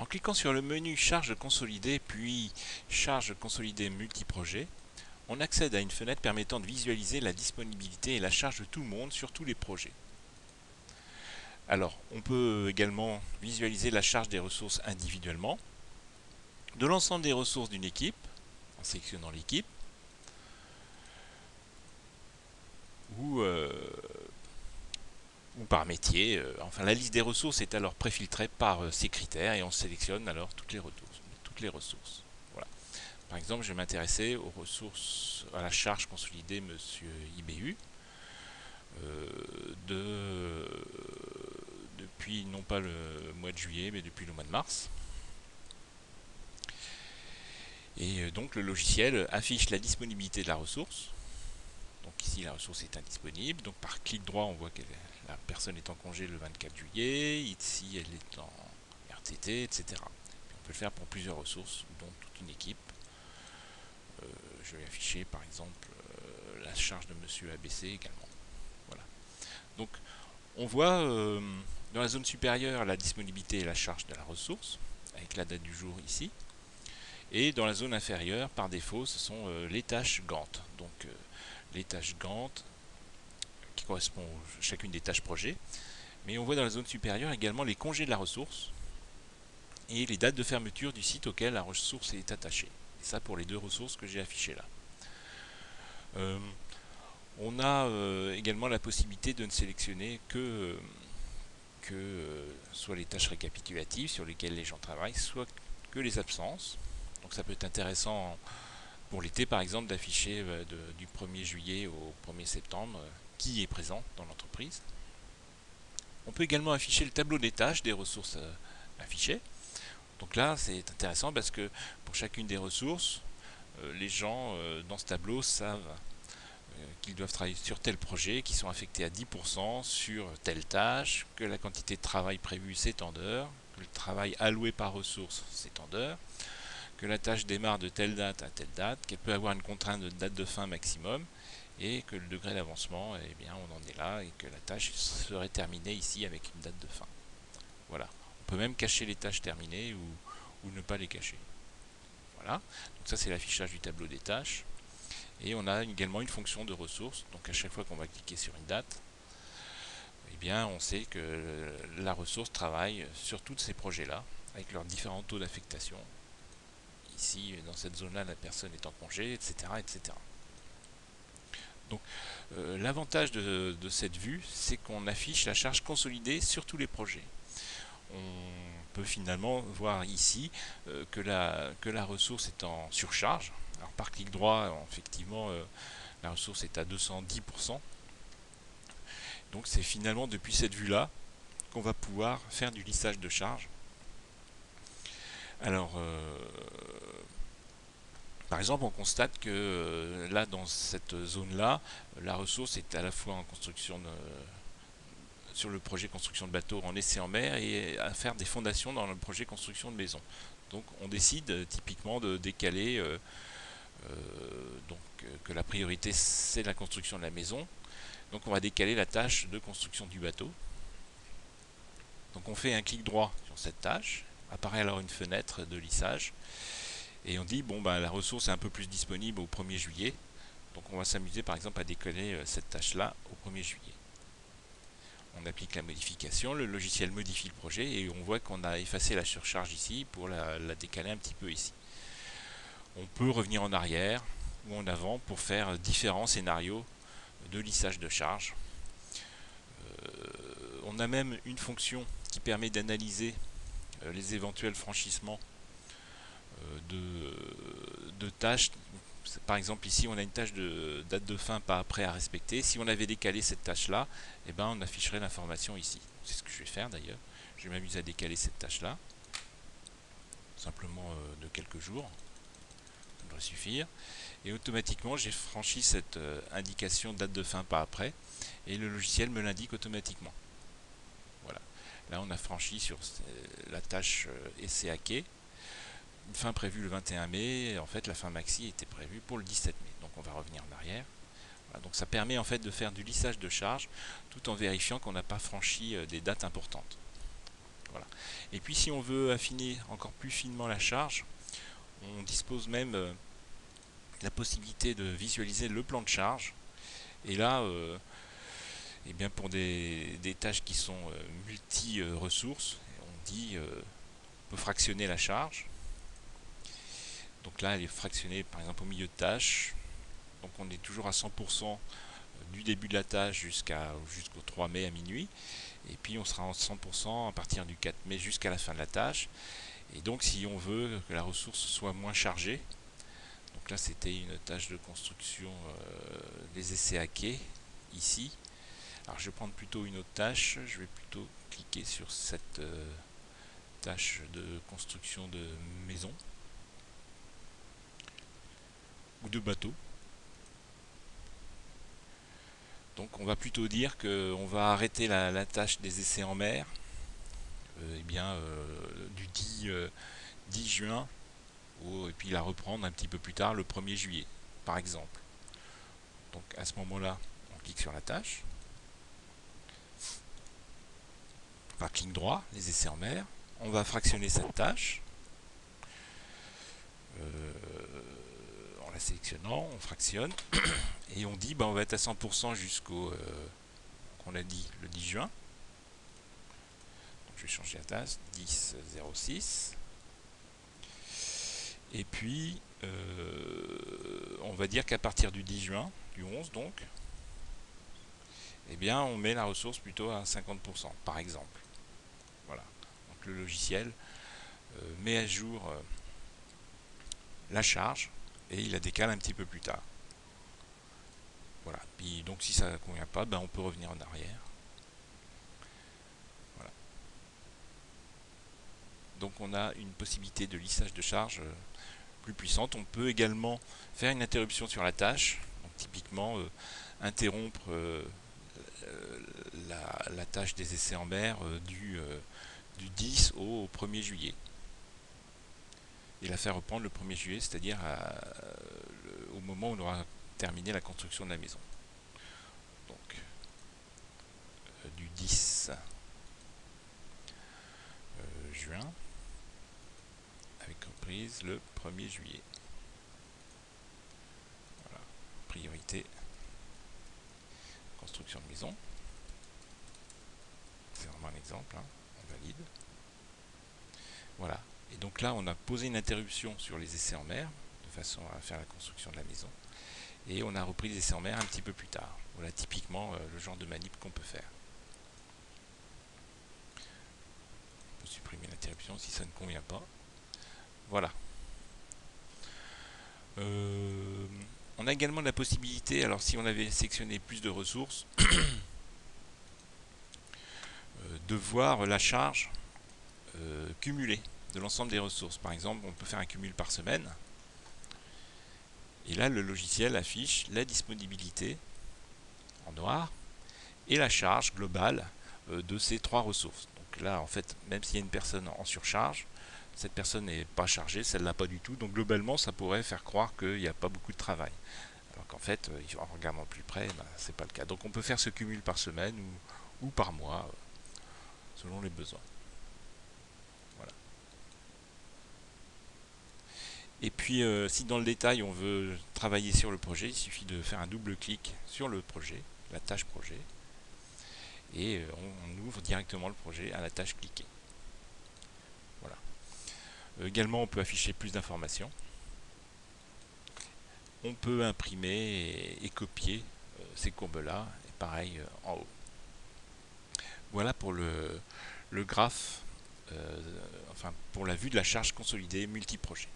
cliquant sur le menu Charge consolidée puis Charge consolidée multiprojet, on accède à une fenêtre permettant de visualiser la disponibilité et la charge de tout le monde sur tous les projets. Alors, on peut également visualiser la charge des ressources individuellement, de l'ensemble des ressources d'une équipe, en sélectionnant l'équipe, ou par métier. Enfin, la liste des ressources est alors préfiltrée par ces critères et on sélectionne alors toutes les ressources. Voilà. Par exemple, je vais m'intéresser aux ressources, à la charge consolidée Monsieur IBU, depuis non pas le mois de juillet, mais depuis le mois de mars. Et donc le logiciel affiche la disponibilité de la ressource. Donc ici la ressource est indisponible. Donc par clic droit on voit que la personne est en congé le 24 juillet. Ici elle est en RTT, etc. Puis on peut le faire pour plusieurs ressources, dont toute une équipe. Je vais afficher par exemple la charge de Monsieur ABC également. Voilà. Donc on voit dans la zone supérieure la disponibilité et la charge de la ressource, avec la date du jour ici. Et dans la zone inférieure, par défaut, ce sont les tâches Gantt. Donc les tâches Gantt qui correspondent à chacune des tâches projet. Mais on voit dans la zone supérieure également les congés de la ressource et les dates de fermeture du site auquel la ressource est attachée. Et ça pour les deux ressources que j'ai affichées là. On a également la possibilité de ne sélectionner que soit les tâches récapitulatives sur lesquelles les gens travaillent, soit que les absences. Donc ça peut être intéressant pour l'été par exemple d'afficher du 1er juillet au 1er septembre qui est présent dans l'entreprise. On peut également afficher le tableau des tâches des ressources affichées. Donc là c'est intéressant parce que pour chacune des ressources, les gens dans ce tableau savent qu'ils doivent travailler sur tel projet, qu'ils sont affectés à 10% sur telle tâche, que la quantité de travail prévue c'est tant d'heures, que le travail alloué par ressource c'est tant d'heures, que la tâche démarre de telle date à telle date, qu'elle peut avoir une contrainte de date de fin maximum, et que le degré d'avancement, eh bien, on en est là, et que la tâche serait terminée ici avec une date de fin. Voilà. On peut même cacher les tâches terminées ou ne pas les cacher. Voilà. Donc ça c'est l'affichage du tableau des tâches. Et on a également une fonction de ressources. Donc à chaque fois qu'on va cliquer sur une date, eh bien, on sait que la ressource travaille sur tous ces projets-là, avec leurs différents taux d'affectation. Ici, dans cette zone-là, la personne est en congé, etc. etc. Donc, l'avantage de cette vue, c'est qu'on affiche la charge consolidée sur tous les projets. On peut finalement voir ici que la ressource est en surcharge. Alors, par clic droit, effectivement, la ressource est à 210%. Donc, c'est finalement depuis cette vue-là qu'on va pouvoir faire du lissage de charge. Alors, par exemple, on constate que là, dans cette zone-là, la ressource est à la fois en construction sur le projet construction de bateau en essai en mer et à faire des fondations dans le projet construction de maison. Donc, on décide typiquement de décaler que la priorité c'est la construction de la maison. Donc, on va décaler la tâche de construction du bateau. Donc, on fait un clic droit sur cette tâche. Apparaît alors une fenêtre de lissage. Et on dit, bon, bah, la ressource est un peu plus disponible au 1er juillet. Donc on va s'amuser par exemple à décoller cette tâche-là au 1er juillet. On applique la modification, le logiciel modifie le projet et on voit qu'on a effacé la surcharge ici pour la décaler un petit peu ici. On peut revenir en arrière ou en avant pour faire différents scénarios de lissage de charge. On a même une fonction qui permet d'analyser les éventuels franchissements de tâches. Par exemple ici on a une tâche de date de fin pas après à respecter. Si on avait décalé cette tâche là, eh ben, on afficherait l'information ici. C'est ce que je vais faire d'ailleurs. Je vais m'amuser à décaler cette tâche là. Simplement de quelques jours. Ça devrait suffire. Et automatiquement j'ai franchi cette indication date de fin pas après. Et le logiciel me l'indique automatiquement. Voilà. Là on a franchi sur la tâche essai hacké. Une fin prévue le 21 mai, en fait la fin maxi était prévue pour le 17 mai. Donc on va revenir en arrière. Voilà, donc ça permet en fait de faire du lissage de charge tout en vérifiant qu'on n'a pas franchi des dates importantes. Voilà. Et puis si on veut affiner encore plus finement la charge, on dispose même la possibilité de visualiser le plan de charge. Et là, et bien pour des tâches qui sont multi-ressources, on dit on peut fractionner la charge. Donc là, elle est fractionnée par exemple au milieu de tâche. Donc on est toujours à 100% du début de la tâche jusqu'au 3 mai à minuit. Et puis on sera en 100% à partir du 4 mai jusqu'à la fin de la tâche. Et donc si on veut que la ressource soit moins chargée, donc là c'était une tâche de construction des essais à quai ici. Alors je vais prendre plutôt une autre tâche, je vais plutôt cliquer sur cette tâche de construction de maison ou de bateau. Donc on va plutôt dire qu'on va arrêter la tâche des essais en mer du 10 juin et puis la reprendre un petit peu plus tard le 1er juillet par exemple. Donc à ce moment-là, on clique sur la tâche. On va clic droit, les essais en mer. On va fractionner cette tâche. En la sélectionnant, on fractionne. Et on dit on va être à 100% jusqu'au, on a dit, le 10 juin. Donc je vais changer la tâche, 10.06. Et puis, on va dire qu'à partir du 10 juin, du 11 donc, eh bien on met la ressource plutôt à 50% par exemple. Voilà. Donc le logiciel met à jour la charge et il la décale un petit peu plus tard. Voilà. Puis donc si ça ne convient pas, on peut revenir en arrière. Voilà. Donc on a une possibilité de lissage de charge plus puissante. On peut également faire une interruption sur la tâche. Donc typiquement interrompre la tâche des essais en mer du 10 au 1er juillet. Et la faire reprendre le 1er juillet, c'est-à-dire au moment où on aura terminé la construction de la maison. Donc, du 10 juin, avec reprise le 1er juillet. Voilà. Priorité, construction de maison. C'est vraiment un exemple, on valide. Voilà. Et donc là, on a posé une interruption sur les essais en mer, de façon à faire la construction de la maison. Et on a repris les essais en mer un petit peu plus tard. Voilà typiquement le genre de manip qu'on peut faire. On peut supprimer l'interruption si ça ne convient pas. Voilà. On a également la possibilité, alors si on avait sélectionné plus de ressources, de voir la charge cumulée de l'ensemble des ressources. Par exemple, on peut faire un cumul par semaine. Et là, le logiciel affiche la disponibilité en noir et la charge globale de ces 3 ressources. Donc là, en fait, même s'il y a une personne en surcharge, cette personne n'est pas chargée, celle-là pas du tout. Donc globalement, ça pourrait faire croire qu'il n'y a pas beaucoup de travail. Alors qu'en fait, en regardant plus près, c'est pas le cas. Donc on peut faire ce cumul par semaine ou par mois, selon les besoins. Voilà. Et puis, si dans le détail, on veut travailler sur le projet, il suffit de faire un double clic sur le projet, la tâche projet, et on ouvre directement le projet à la tâche cliquer. Voilà. Également, on peut afficher plus d'informations. On peut imprimer et copier ces courbes-là, et pareil en haut. Voilà pour le graphe, enfin pour la vue de la charge consolidée multiprojet.